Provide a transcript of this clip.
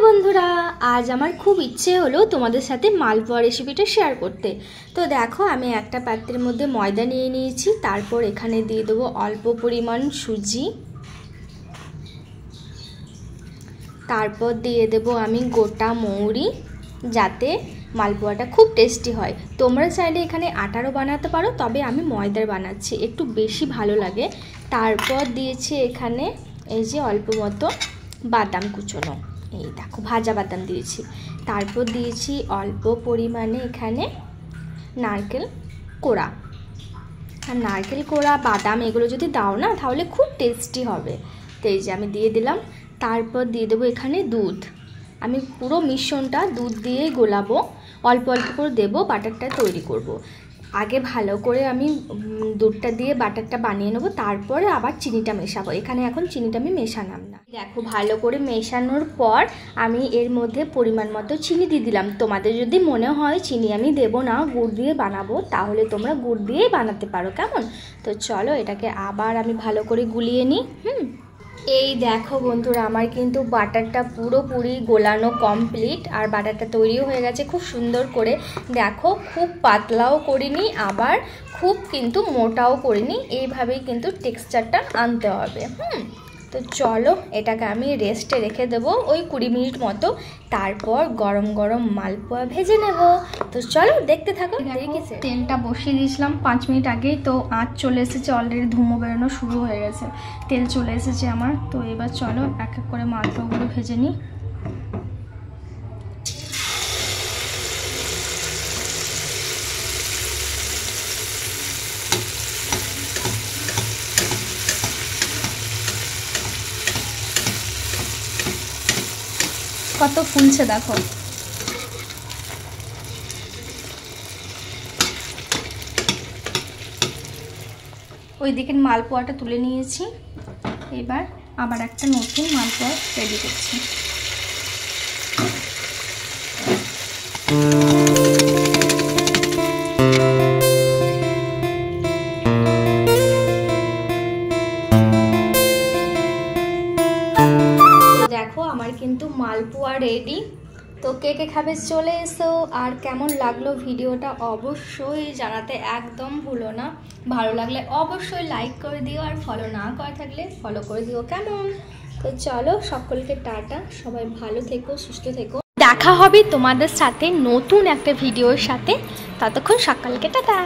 বন্ধুরা, আজ আমার খুব ইচ্ছে হলো তোমাদের সাথে মালপোয়া রেসিপিটা শেয়ার করতে। তো দেখো, আমি একটা পাত্রের মধ্যে ময়দা নিয়ে নিয়েছি। তারপর এখানে দিয়ে দেবো অল্প পরিমাণ সুজি। তারপর দিয়ে দেবো আমি গোটা মৌরি, যাতে মালপোয়াটা খুব টেস্টি হয়। তোমরা চাইলে এখানে আটারও বানাতে পারো, তবে আমি ময়দার বানাচ্ছি, একটু বেশি ভালো লাগে। তারপর দিয়েছি এখানে এই যে অল্প মতো বাদাম কুচোনো, এই দেখো ভাজা বাদাম দিয়েছি। তারপর দিয়েছি অল্প পরিমাণে এখানে নারকেল কোড়া। আর নারকেল কোড়া, বাদাম এগুলো যদি দাও না তাহলে খুব টেস্টি হবে। তো এই যে আমি দিয়ে দিলাম। তারপর দিয়ে দেবো এখানে দুধ। আমি পুরো মিশ্রণটা দুধ দিয়েই গোলাবো, অল্প অল্প করে দেবো, বাটারটা তৈরি করব। আগে ভালো করে আমি দুধটা দিয়ে বাটারটা বানিয়ে নেবো, তারপরে আবার চিনিটা মেশাবো। এখানে এখন চিনিটা আমি মেশালাম না। দেখো, ভালো করে মেশানোর পর আমি এর মধ্যে পরিমাণ মতো চিনি দিয়ে দিলাম। তোমাদের যদি মনে হয় চিনি আমি দেবো না, গুড় দিয়ে বানাবো, তাহলে তোমরা গুড় দিয়েই বানাতে পারো, কেমন? তো চলো এটাকে আবার আমি ভালো করে গুলিয়ে নিই। এই দেখো বন্ধুরা, আমার কিন্তু বাটারটা পুরোপুরি গোলানো কমপ্লিট, আর বাটারটা তৈরিও হয়ে গেছে খুব সুন্দর করে। দেখো, খুব পাতলাও করিনি, আবার খুব কিন্তু মোটাও করিনি, এইভাবেই কিন্তু টেক্সচারটা আনতে হবে। তো চলো এটাকে আমি রেস্টে রেখে দেবো ওই 20 মিনিট মতো। তারপর গরম গরম মালপোয়া ভেজে নেব। তো চলো দেখতে থাকো। তেলটা বসিয়ে দিয়েছিলাম 5 মিনিট আগেই, তো আঁচ চলে এসেছে, অলরেডি ধুমো বেরোনো শুরু হয়ে গেছে, তেল চলে এসেছে আমার। তো এবার চলো এক এক করে মালপোয়াগুলো ভেজে নিই। কত ফুলছে দেখো। ওই দিকের মালপোয়াটা তুলে নিয়েছি, এবার আবার একটা নতুন মালপোয়া রেডি করছি। দেখো, আমার কিন্তু মালপোয়া রেডি। তো কে কে খাবে চলে এসো। আর কেমন লাগলো ভিডিওটা অবশ্যই জানাতে একদম ভুলো না। ভালো লাগলে অবশ্যই লাইক করে দিও, আর ফলো না করা থাকলে ফলো করে দিও, কেমন? তো চলো, সকলকে টাটা, সবাই ভালো থেকো, সুস্থ থেকো। দেখা হবে তোমাদের সাথে নতুন একটা ভিডিওর সাথে। ততক্ষণ সকলকে টাটা।